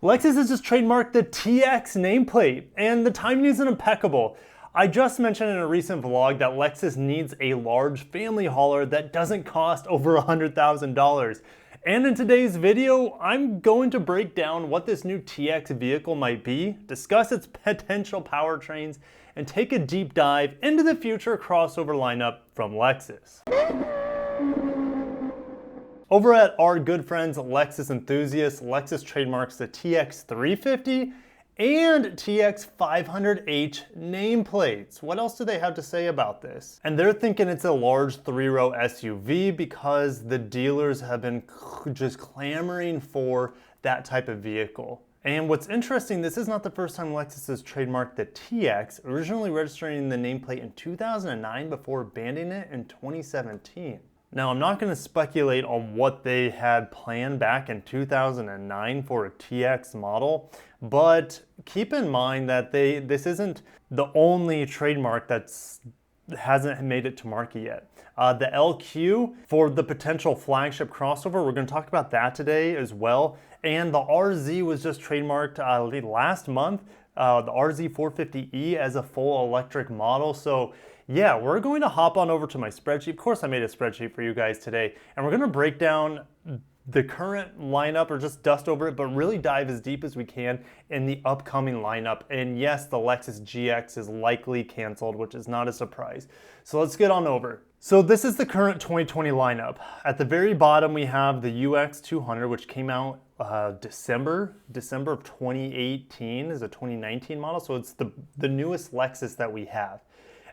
Lexus has just trademarked the TX nameplate, and the timing isn't impeccable. I just mentioned in a recent vlog that Lexus needs a large family hauler that doesn't cost over $100,000. And in today's video, I'm going to break down what this new TX vehicle might be, discuss its potential powertrains, and take a deep dive into the future crossover lineup from Lexus. Over at our good friends Lexus Enthusiasts, Lexus trademarks the TX 350 and TX 500H nameplates. What else do they have to say about this? And they're thinking it's a large 3-row SUV because the dealers have been just clamoring for that type of vehicle. And what's interesting, this is not the first time Lexus has trademarked the TX, originally registering the nameplate in 2009 before banning it in 2017. Now, I'm not going to speculate on what they had planned back in 2009 for a TX model, but keep in mind that this isn't the only trademark that hasn't made it to market yet. The LQ for the potential flagship crossover, we're going to talk about that today as well. And the RZ was just trademarked last month, the RZ 450e as a full electric model. So yeah, we're going to hop on over to my spreadsheet. Of course, I made a spreadsheet for you guys today, and we're going to break down the current lineup, or just dust over it, but really dive as deep as we can in the upcoming lineup. And yes, the Lexus GX is likely canceled, which is not a surprise. So let's get on over. So this is the current 2020 lineup. At the very bottom, we have the UX 200, which came out December of 2018, is a 2019 model. So it's the newest Lexus that we have.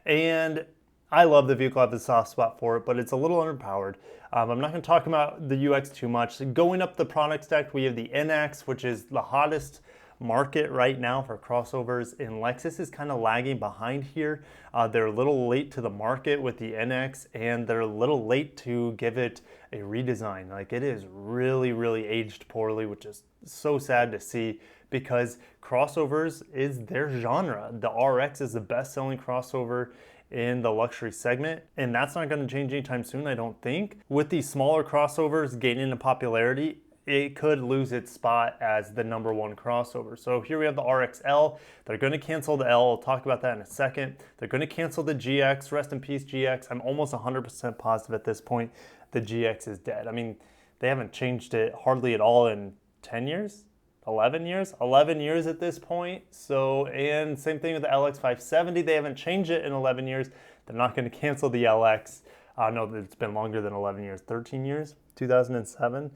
And I love the vehicle, I have a soft spot for it, but it's a little underpowered. I'm not going to talk about the UX too much. Going up the product stack, we have the NX, which is the hottest market right now for crossovers, and Lexus is kind of lagging behind here. They're a little late to the market with the NX, and they're a little late to give it a redesign. Like, it is really aged poorly, which is so sad to see, because crossovers is their genre. The RX is the best-selling crossover in the luxury segment, and that's not going to change anytime soon, I don't think. With these smaller crossovers gaining in popularity, it could lose its spot as the #1 crossover. So here we have the RXL. They're going to cancel the L. I'll talk about that in a second. They're going to cancel the GX. Rest in peace, GX. I'm almost 100% positive at this point the GX is dead. I mean, they haven't changed it hardly at all in 10 years? 11 years? 11 years at this point. So, and same thing with the LX 570. They haven't changed it in 11 years. They're not going to cancel the LX. No, it's been longer than 11 years, 13 years, 2007.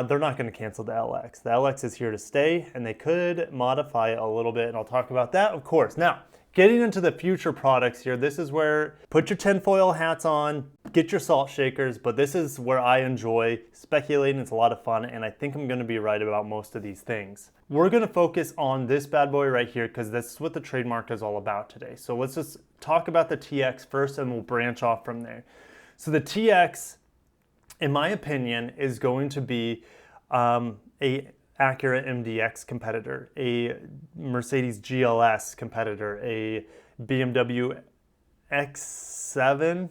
They're not going to cancel the LX. The LX is here to stay, and they could modify it a little bit, and I'll talk about that, of course. Now, getting into the future products here, this is where put your tinfoil hats on, get your salt shakers, but this is where I enjoy speculating. It's a lot of fun, and I think I'm going to be right about most of these things. We're going to focus on this bad boy right here because this is what the trademark is all about today. So let's just talk about the TX first, and we'll branch off from there. So the TX, in my opinion, is going to be a Acura MDX competitor, a Mercedes GLS competitor, a BMW X7,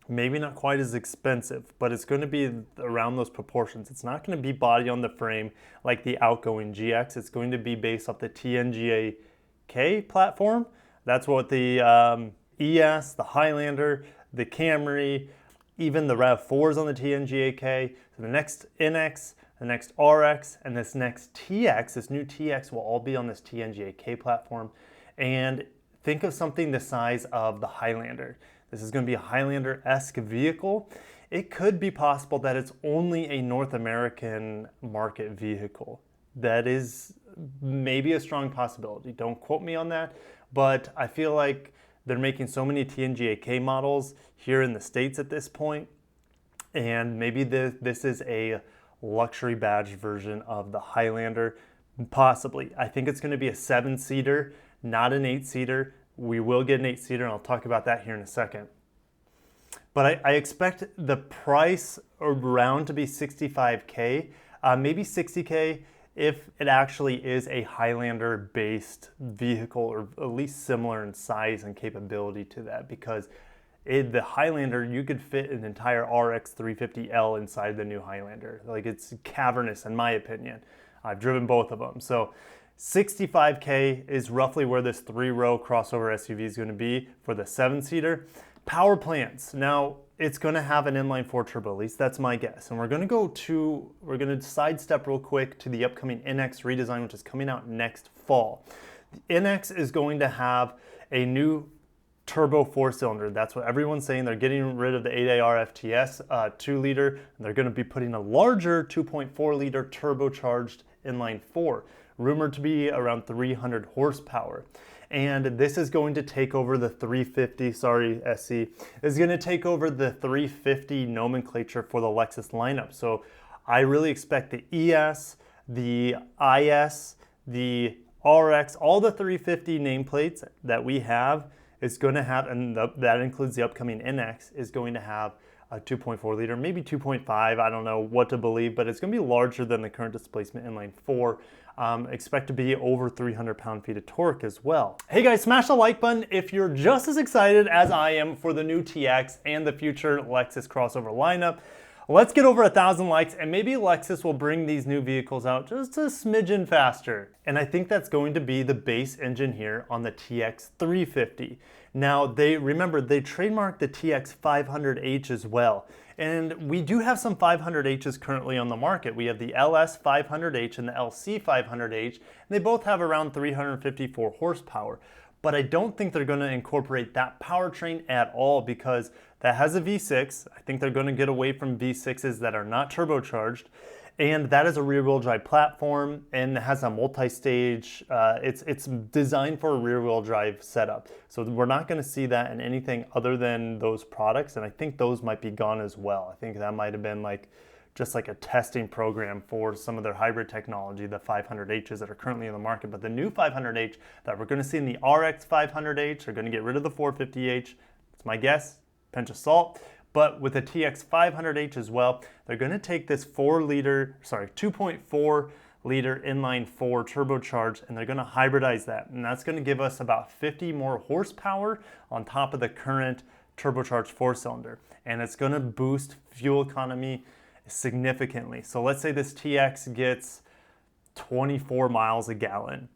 maybe not quite as expensive, but it's going to be around those proportions. It's not going to be body on the frame like the outgoing GX. It's going to be based off the TNGA-K platform. That's what the ES, the Highlander, the Camry, even the RAV4 is on the TNGA-K. So the next NX, the next RX, and this next TX, this new TX will all be on this TNGA-K platform. And think of something the size of the Highlander. This is going to be a Highlander-esque vehicle. It could be possible that it's only a North American market vehicle. That is maybe a strong possibility. Don't quote me on that, but I feel like they're making so many TNGA-K models here in the States at this point, and maybe this is a luxury badge version of the Highlander, possibly. I think it's going to be a 7-seater, not an 8-seater. We will get an 8-seater, and I'll talk about that here in a second. But I expect the price around to be $65K, maybe $60K, if it actually is a Highlander-based vehicle, or at least similar in size and capability to that, because the Highlander, you could fit an entire RX 350L inside the new Highlander. Like, it's cavernous in my opinion. I've driven both of them. So 65K is roughly where this 3-row crossover SUV is going to be for the 7-seater. Power plants. Now, it's going to have an inline-4 turbo, at least that's my guess. And we're going to sidestep real quick to the upcoming NX redesign, which is coming out next fall. The NX is going to have a new turbo 4-cylinder. That's what everyone's saying. They're getting rid of the 8AR FTS 2-liter, and they're going to be putting a larger 2.4-liter turbocharged inline-4, rumored to be around 300 horsepower. And this is going to take over the 350, SC, is going to take over the 350 nomenclature for the Lexus lineup. So I really expect the ES, the IS, the RX, all the 350 nameplates that we have is going to have, and that includes the upcoming NX, is going to have a 2.4 liter, maybe 2.5, I don't know what to believe, but it's going to be larger than the current displacement inline 4. Expect to be over 300 pound-feet of torque as well. Hey guys, smash the like button if you're just as excited as I am for the new TX and the future Lexus crossover lineup. Let's get over 1,000 likes and maybe Lexus will bring these new vehicles out just a smidgen faster. And I think that's going to be the base engine here on the TX 350. Now, remember, they trademarked the TX 500H as well. And we do have some 500Hs currently on the market. We have the LS 500H and the LC 500H, and they both have around 354 horsepower. But I don't think they're going to incorporate that powertrain at all because that has a V6. I think they're going to get away from V6s that are not turbocharged. And that is a rear-wheel drive platform and it has a multi-stage, it's designed for a rear-wheel drive setup. So we're not going to see that in anything other than those products. And I think those might be gone as well. I think that might have been just like a testing program for some of their hybrid technology, the 500Hs that are currently in the market. But the new 500H that we're going to see in the RX 500H are going to get rid of the 450H. It's my guess, pinch of salt. But with the TX 500H as well, they're going to take this 2.4 liter inline 4 turbocharged, and they're going to hybridize that. And that's going to give us about 50 more horsepower on top of the current turbocharged 4-cylinder. And it's going to boost fuel economy significantly. So let's say this TX gets 24 miles a gallon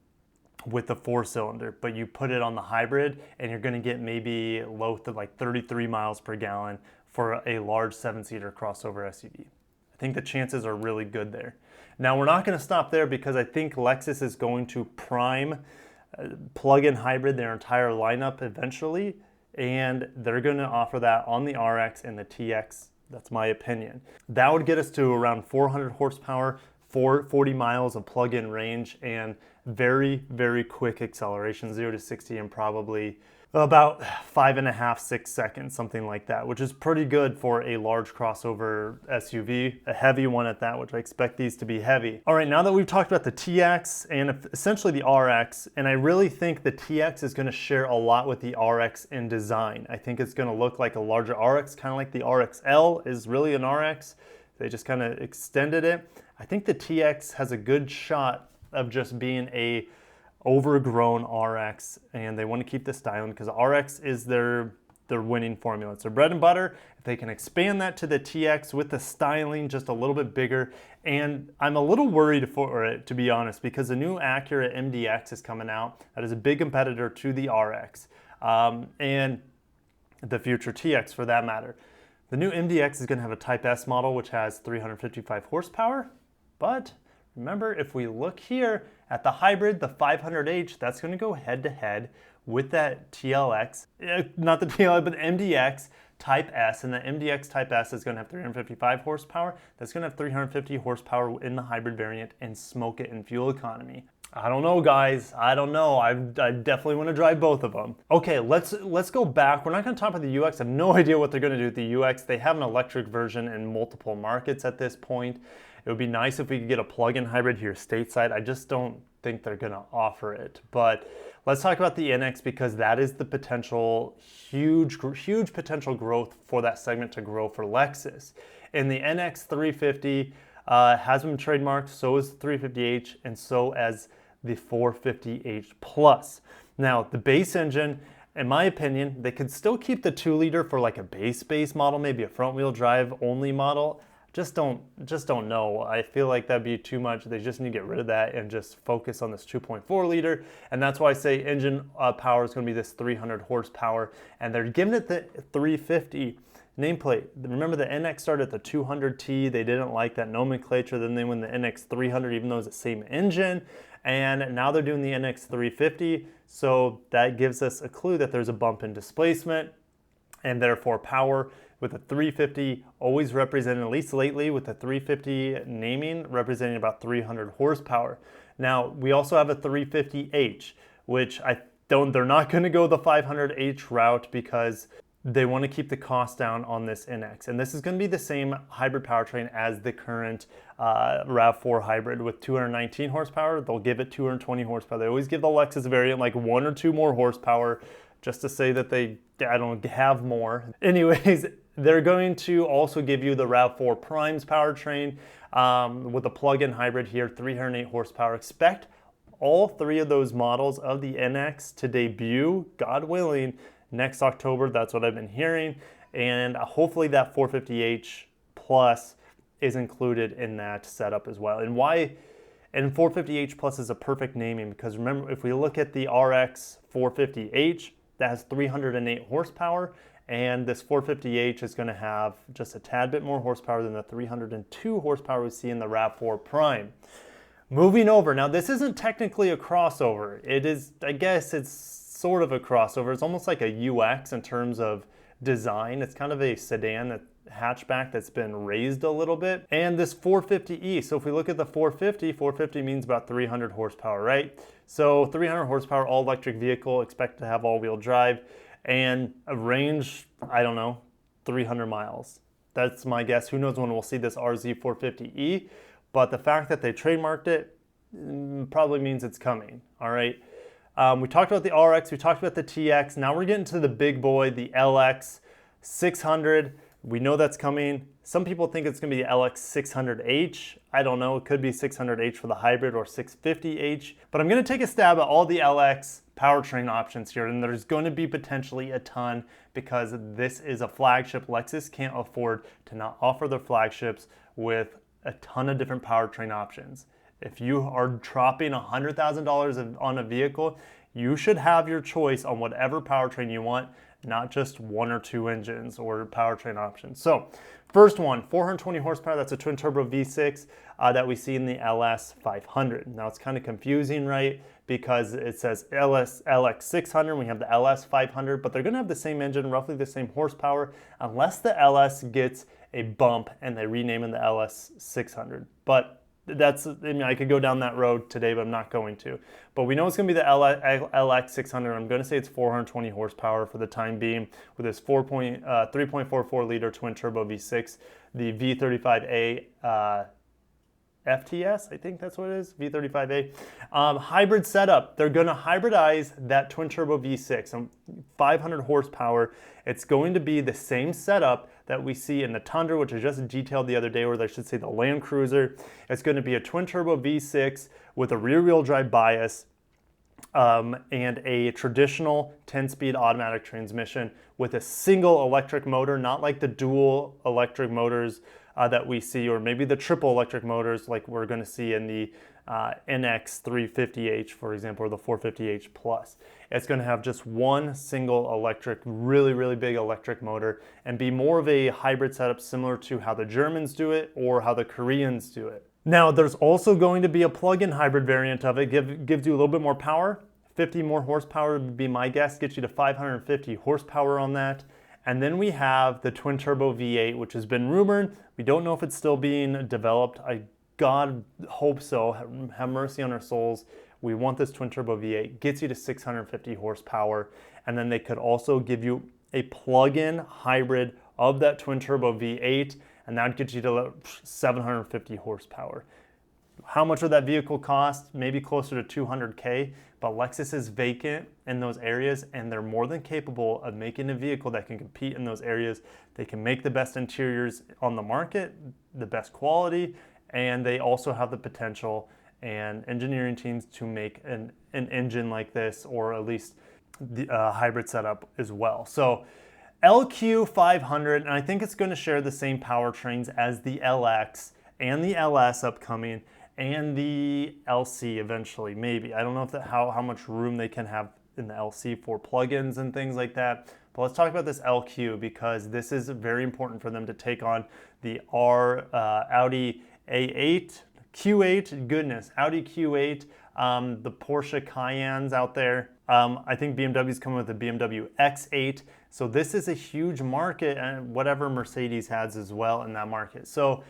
with the 4-cylinder, but you put it on the hybrid and you're going to get maybe low to like 33 miles per gallon for a large 7-seater crossover SUV. I think the chances are really good there. Now we're not going to stop there because I think Lexus is going to prime plug-in hybrid their entire lineup eventually, and they're going to offer that on the RX and the TX. That's my opinion. That would get us to around 400 horsepower, 40 miles of plug-in range, and very, very quick acceleration, 0 to 60 in probably about 5.5, 6 seconds, something like that, which is pretty good for a large crossover SUV, a heavy one at that, which I expect these to be heavy. All right, now that we've talked about the TX and essentially the RX, and I really think the TX is gonna share a lot with the RX in design. I think it's gonna look like a larger RX, kind of like the RXL is really an RX. They just kind of extended it. I think the TX has a good shot of just being a overgrown RX, and they want to keep the styling because RX is their winning formula. It's their bread and butter. If they can expand that to the TX with the styling just a little bit bigger, and I'm a little worried for it, to be honest, because the new Acura MDX is coming out. That is a big competitor to the RX and the future TX for that matter. The new MDX is going to have a Type S model which has 355 horsepower, but remember, if we look here at the hybrid, the 500H, that's going to go head-to-head with that TLX, not the TLX, but the MDX Type S, and the MDX Type S is going to have 355 horsepower. That's going to have 350 horsepower in the hybrid variant and smoke it in fuel economy. I don't know, guys. I don't know. I definitely want to drive both of them. Okay, let's go back. We're not going to talk about the UX. I have no idea what they're going to do with the UX. They have an electric version in multiple markets at this point. It would be nice if we could get a plug-in hybrid here stateside. I just don't think they're going to offer it. But let's talk about the NX because that is the potential, huge potential growth for that segment to grow for Lexus. And the NX 350 has been trademarked, so is the 350H, and so as the 450H Plus. Now, the base engine, in my opinion, they could still keep the 2-liter for like a base model, maybe a front-wheel drive only model. just don't know. I feel like that'd be too much. They just need to get rid of that and just focus on this 2.4 liter. And that's why I say engine power is going to be this 300 horsepower, and they're giving it the 350 nameplate. Remember, the NX started at the 200T. They didn't like that nomenclature. Then they went the NX 300, even though it's the same engine. And now they're doing the NX 350. So that gives us a clue that there's a bump in displacement and therefore power, with the 350 always represented, at least lately, with the 350 naming representing about 300 horsepower. Now, we also have a 350H, which they're not going to go the 500H route because they want to keep the cost down on this NX. And this is going to be the same hybrid powertrain as the current RAV4 hybrid with 219 horsepower. They'll give it 220 horsepower. They always give the Lexus variant like 1 or 2 more horsepower just to say that I don't have more. Anyways, they're going to also give you the RAV4 Primes powertrain with a plug-in hybrid here, 308 horsepower. Expect all 3 of those models of the NX to debut, God willing, next October. That's what I've been hearing. And hopefully that 450H Plus is included in that setup as well. And 450H Plus is a perfect naming because remember, if we look at the RX 450H, that has 308 horsepower, and this 450H is going to have just a tad bit more horsepower than the 302 horsepower we see in the RAV4 Prime. Moving over, now this isn't technically a crossover. It is, I guess it's sort of a crossover. It's almost like a UX in terms of design. It's kind of a sedan hatchback that's been raised a little bit. And this 450E, so if we look at the 450 means about 300 horsepower, right? So 300 horsepower, all electric vehicle, expect to have all-wheel drive, and a range, I don't know, 300 miles. That's my guess. Who knows when we'll see this RZ450E, but the fact that they trademarked it probably means it's coming, all right? We talked about the RX, we talked about the TX, now we're getting to the big boy, the LX 600. We know that's coming. Some people think it's going to be the LX 600H. I don't know. It could be 600H for the hybrid or 650H. But I'm going to take a stab at all the LX powertrain options here, and there's going to be potentially a ton because this is a flagship. Lexus can't afford to not offer their flagships with a ton of different powertrain options. If you are dropping $100,000 on a vehicle, you should have your choice on whatever powertrain you want, not just 1 or 2 engines or powertrain options. So first one, 420 horsepower, that's a twin turbo V6 that we see in the LS 500. Now it's kind of confusing, right? Because it says LX 600, we have the LS 500, but they're gonna have the same engine, roughly the same horsepower, unless the LS gets a bump and they rename it the LS 600. But I could go down that road today, but I'm not going to. But we know it's going to be the LX 600. I'm going to say it's 420 horsepower for the time being with this 3.44 liter twin turbo V6, the V35A FTS, I think that's what it is, V35A. Hybrid setup, they're going to hybridize that twin turbo V6, 500 horsepower. It's going to be the same setup that we see in the Tundra, which I just detailed the other day, or I should say the Land Cruiser. It's going to be a twin turbo V6 with a rear wheel drive bias and a traditional 10-speed automatic transmission with a single electric motor, not like the dual electric motors that we see, or maybe the triple electric motors like we're going to see in the NX 350H, for example, or the 450H Plus. It's going to have just one single electric, really, really big electric motor and be more of a hybrid setup similar to how the Germans do it or how the Koreans do it. Now, there's also going to be a plug-in hybrid variant of it, gives you a little bit more power. 50 more horsepower would be my guess, gets you to 550 horsepower on that. And then we have the twin turbo V8, which has been rumored. We don't know if it's still being developed. God hope so. Have mercy on our souls. We want this twin turbo V8. Gets you to 650 horsepower. And then they could also give you a plug-in hybrid of that twin turbo V8, and that gets you to 750 horsepower. How much would that vehicle cost? Maybe closer to $200K, but Lexus is vacant in those areas, and they're more than capable of making a vehicle that can compete in those areas. They can make the best interiors on the market, the best quality, and they also have the potential and engineering teams to make an engine like this, or at least the hybrid setup as well. So LQ500, and I think it's going to share the same powertrains as the LX and the LS upcoming and the LC eventually, maybe. I don't know if how much room they can have in the LC for plugins and things like that. But let's talk about this LQ because this is very important for them to take on the Audi A8, Q8, goodness, Audi Q8, the Porsche Cayennes out there. I think BMW's coming with the BMW X8. So this is a huge market, and whatever Mercedes has as well in that market. So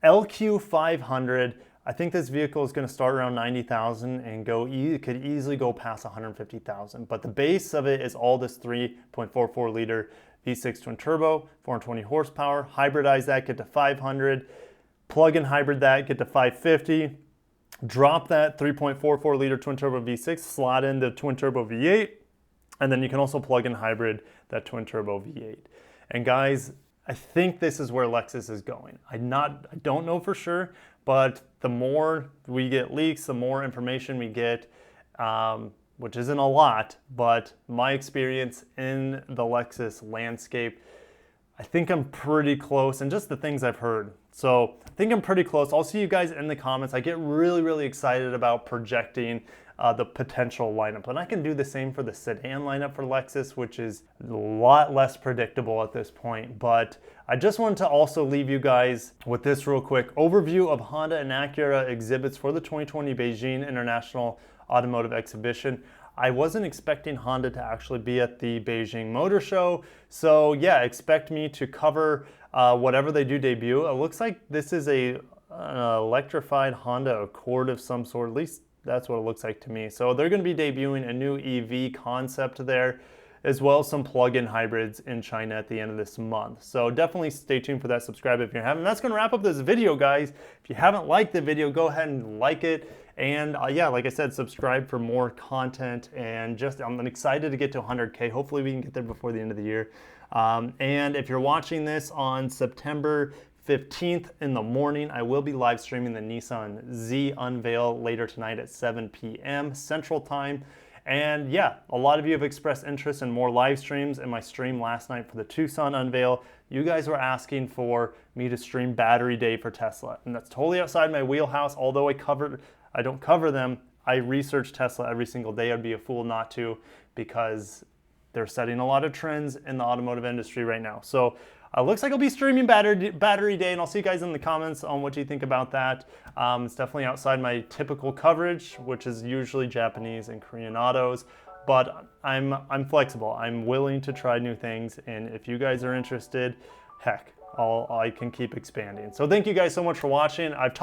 LQ500, I think this vehicle is going to start around 90,000 and could easily go past 150,000. But the base of it is all this 3.44 liter V6 twin turbo, 420 horsepower. Hybridize that, get to 500. Plug-in hybrid that, get to 550. Drop that 3.44 liter twin turbo V6, slot in the twin turbo V8, and then you can also plug in hybrid that twin turbo V8. And guys, I think this is where Lexus is going. I don't know for sure, but the more we get leaks, the more information we get, which isn't a lot, but my experience in the Lexus landscape, I think I'm pretty close, and just the things I've heard. So I think I'm pretty close. I'll see you guys in the comments. I get really, really excited about projecting the potential lineup. And I can do the same for the sedan lineup for Lexus, which is a lot less predictable at this point. But I just wanted to also leave you guys with this real quick overview of Honda and Acura exhibits for the 2020 Beijing International Automotive Exhibition. I wasn't expecting Honda to actually be at the Beijing Motor Show. So yeah, expect me to cover whatever they do debut. It looks like this is an electrified Honda Accord of some sort, at least that's what it looks like to me. So they're going to be debuting a new EV concept there, as well as some plug-in hybrids in China at the end of this month. So definitely stay tuned for that. Subscribe if you haven't. That's going to wrap up this video, guys. If you haven't liked the video, go ahead and like it. And yeah, like I said, subscribe for more content. And I'm excited to get to 100K. Hopefully we can get there before the end of the year. And if you're watching this on September 15th in the morning, I will be live streaming the Nissan Z unveil later tonight at 7 p.m. Central Time. And yeah, a lot of you have expressed interest in more live streams. In my stream last night for the Tucson unveil, you guys were asking for me to stream battery day for Tesla. And that's totally outside my wheelhouse. Although I don't cover them, I research Tesla every single day. I'd be a fool not to, because they're setting a lot of trends in the automotive industry right now. So looks like I'll be streaming battery day, and I'll see you guys in the comments on what you think about that. It's definitely outside my typical coverage, which is usually Japanese and Korean autos, but I'm flexible. I'm willing to try new things, and if you guys are interested, heck, I can keep expanding. So thank you guys so much for watching. I've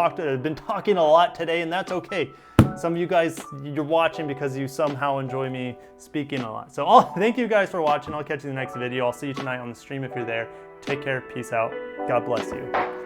been talking a lot today, and that's okay. Some of you guys, you're watching because you somehow enjoy me speaking a lot. So thank you guys for watching. I'll catch you in the next video. I'll see you tonight on the stream if you're there. Take care. Peace out. God bless you.